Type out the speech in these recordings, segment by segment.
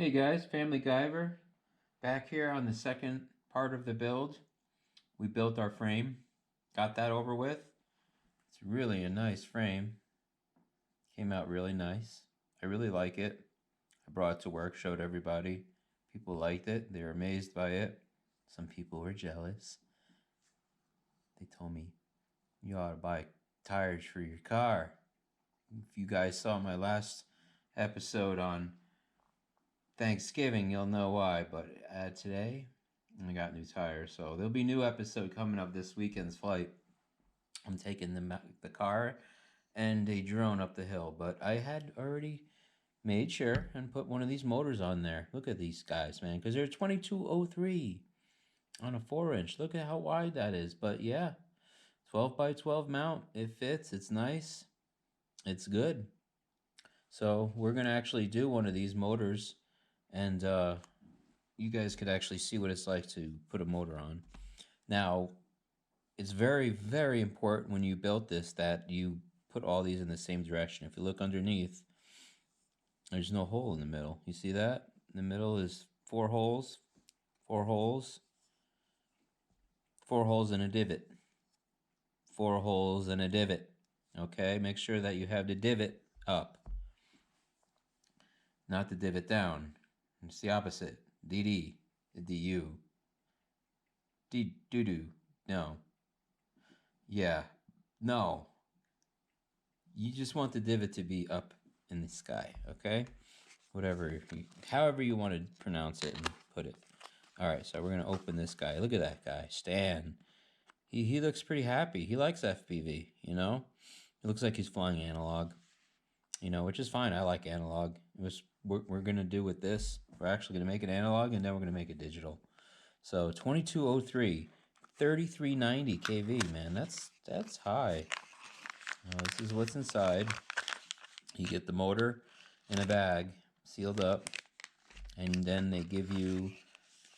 Hey guys, Family Guyver, back here on the second part of the build. We built our frame, got that over with. It's really a nice frame. Came out really nice. I really like it. I brought it to work, showed everybody. People liked it. They were amazed by it. Some people were jealous. They told me, you ought to buy tires for your car. If you guys saw my last episode on Thanksgiving, you'll know why, but today I got new tires, so there'll be a new episode coming up this weekend's flight. I'm taking the car and a drone up the hill, but I had already made sure and put one of these motors on there. Look at these guys, man, because they're 2203 on a 4-inch. Look at how wide that is. But yeah, 12 by 12 mount. It fits. It's nice. It's good. So we're gonna actually do one of these motors, and you guys could actually see what it's like to put a motor on. Now, it's very, very important when you build this that you put all these in the same direction. If you look underneath, there's no hole in the middle. You see that? In the middle is 4 holes, 4 holes, 4 holes and a divot. 4 holes and a divot. Okay, make sure that you have the divot up, not the divot down. It's the opposite. DD, DU. D-doo-doo. No. Yeah. No. You just want the divot to be up in the sky, okay? However you want to pronounce it and put it. All right, so we're going to open this guy. Look at that guy, Stan. He looks pretty happy. He likes FPV, you know? It looks like he's flying analog, you know, which is fine. I like analog. We're going to do with this. We're actually going to make it analog, and then we're going to make it digital. So 2203, 3390 kV, man. That's high. This is what's inside. You get the motor in a bag, sealed up, and then they give you...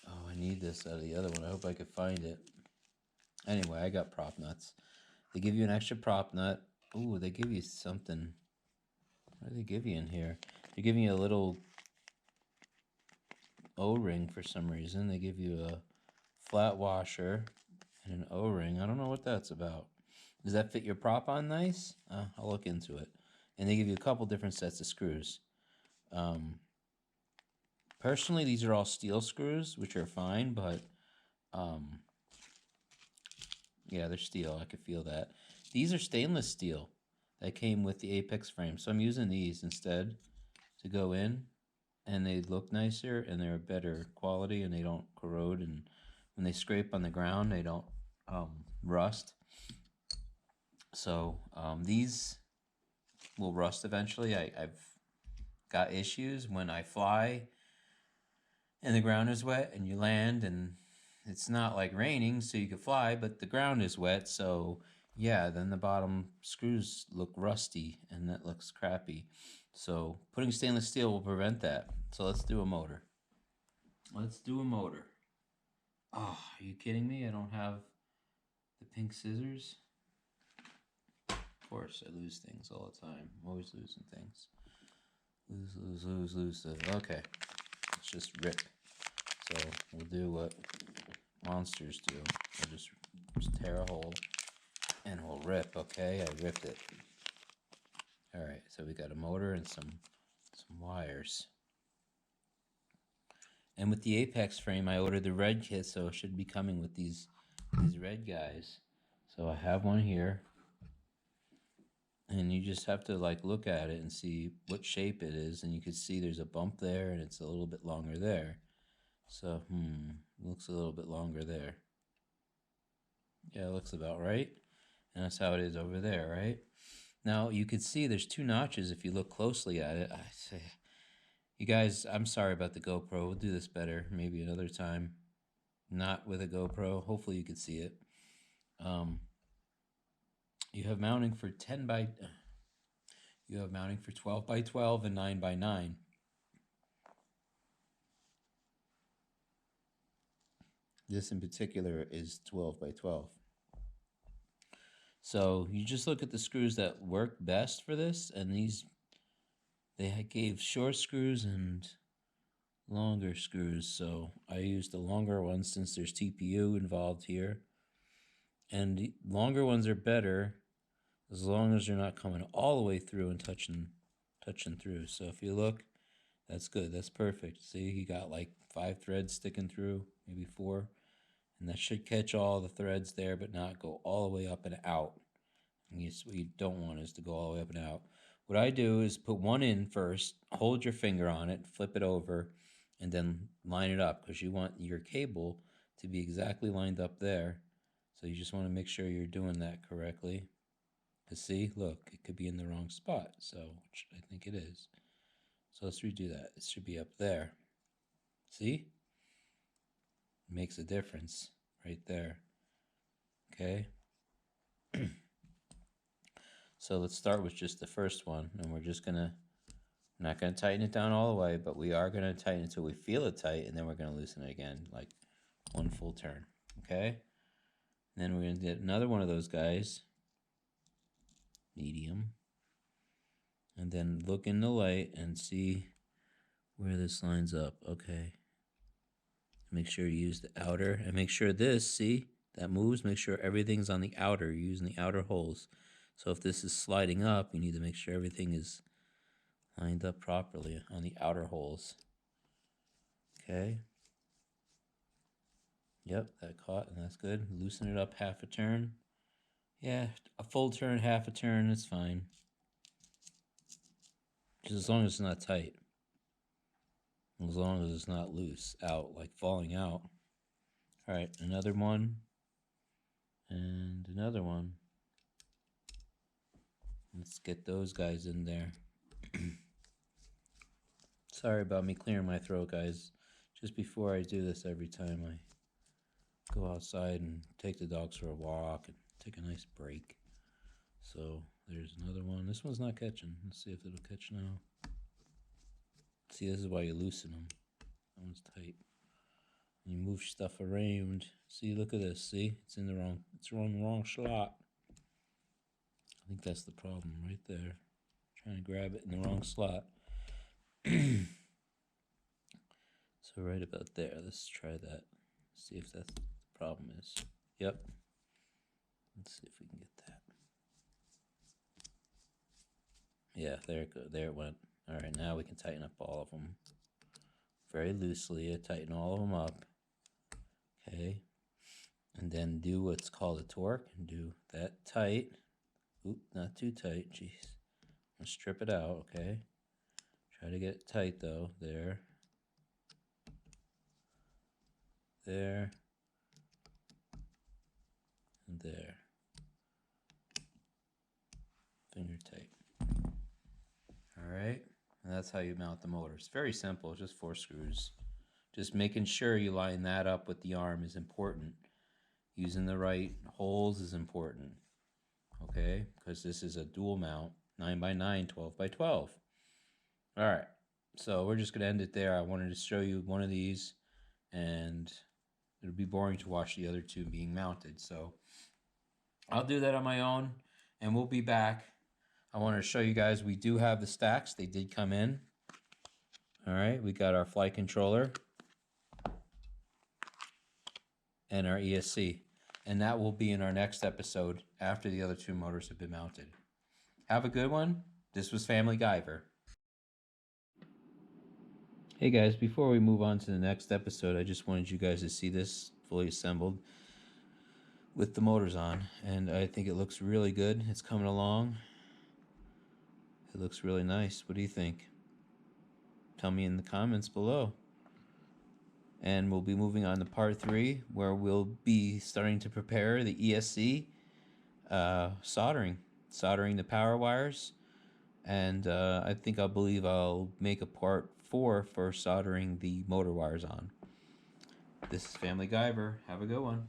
Oh, I need this out of the other one. I hope I could find it. Anyway, I got prop nuts. They give you an extra prop nut. Ooh, they give you something. What do they give you in here? They're giving you a little O-ring for some reason. They give you a flat washer and an O-ring. I don't know what that's about. Does that fit your prop on nice? I'll look into it. And they give you a couple different sets of screws. Personally, these are all steel screws, which are fine, but yeah, they're steel. I could feel that. These are stainless steel that came with the Apex frame, so I'm using these instead to go in, and they look nicer, and they're better quality, and they don't corrode, and when they scrape on the ground, they don't rust. So these will rust eventually. I've got issues when I fly and the ground is wet and you land and it's not like raining so you can fly, but the ground is wet, so yeah, then the bottom screws look rusty and that looks crappy. So putting stainless steel will prevent that. So let's do a motor. Let's do a motor. Oh, are you kidding me? I don't have the pink scissors. Of course, I lose things all the time. I'm always losing things. Lose. Okay, let's just rip. So we'll do what monsters do. We'll just tear a hole and we'll rip. Okay, I ripped it. All right, so we got a motor and some wires. And with the Apex frame, I ordered the red kit, so it should be coming with these red guys. So I have one here. And you just have to like look at it and see what shape it is, and you can see there's a bump there and it's a little bit longer there. So, looks a little bit longer there. Yeah, it looks about right. And that's how it is over there, right? Now, you can see there's 2 notches if you look closely at it. I say, you guys, I'm sorry about the GoPro. We'll do this better maybe another time. Not with a GoPro. Hopefully you can see it. You have mounting for 12 by 12 and 9 by 9. This in particular is 12 by 12. So you just look at the screws that work best for this, and these, they gave short screws and longer screws. So I used the longer ones since there's TPU involved here. And the longer ones are better as long as you're not coming all the way through and touching through. So if you look, that's good. That's perfect. See, you got like 5 threads sticking through, maybe 4. And that should catch all the threads there, but not go all the way up and out. And what you don't want is to go all the way up and out. What I do is put one in first, hold your finger on it, flip it over, and then line it up, because you want your cable to be exactly lined up there. So you just want to make sure you're doing that correctly. Because see, look, it could be in the wrong spot, so which I think it is. So let's redo that. It should be up there. See? It makes a difference right there. Okay? So let's start with just the first one, and we're not gonna tighten it down all the way, but we are gonna tighten it until we feel it tight, and then we're gonna loosen it again, like one full turn. Okay? And then we're gonna get another one of those guys, medium, and then look in the light and see where this lines up. Okay. Make sure you use the outer, and make sure this, see, that moves. Make sure everything's on the outer. You're using the outer holes. So if this is sliding up, you need to make sure everything is lined up properly on the outer holes. Okay. Yep, that caught, and that's good. Loosen it up half a turn. Yeah, a full turn, half a turn, it's fine. Just as long as it's not tight. As long as it's not loose, out, like falling out. All right, another one. And another one. Let's get those guys in there. Sorry about me clearing my throat, guys. Just before I do this every time I go outside and take the dogs for a walk and take a nice break. So there's another one. This one's not catching. Let's see if it'll catch now. See, this is why you loosen them. That one's tight. You move stuff around. See, look at this. See, it's in the wrong slot. I think that's the problem right there. Trying to grab it in the wrong slot. So right about there. Let's try that. See if that's the problem is. Yep. Let's see if we can get that. Yeah, there it goes. There it went. All right, now we can tighten up all of them very loosely. Tighten all of them up. Okay. And then do what's called a torque and do that tight. Oop, not too tight. Jeez. I'm gonna strip it out. Okay. Try to get it tight though. There. There. And there. Finger tight. Alright, and that's how you mount the motor. It's very simple, just 4 screws. Just making sure you line that up with the arm is important. Using the right holes is important. Okay, because this is a dual mount, 9x9, 12x12. Alright, so we're just going to end it there. I wanted to show you one of these, and it would be boring to watch the other 2 being mounted. So I'll do that on my own, and we'll be back. I wanted to show you guys we do have the stacks. They did come in. All right, we got our flight controller and our ESC. And that will be in our next episode after the other 2 motors have been mounted. Have a good one. This was Family Guyver. Hey guys, before we move on to the next episode, I just wanted you guys to see this fully assembled with the motors on. And I think it looks really good. It's coming along. It looks really nice. What do you think? Tell me in the comments below. And we'll be moving on to part 3, where we'll be starting to prepare the ESC soldering the power wires. And I believe I'll make a part 4 for soldering the motor wires on. This is Family Guyver. Have a good one.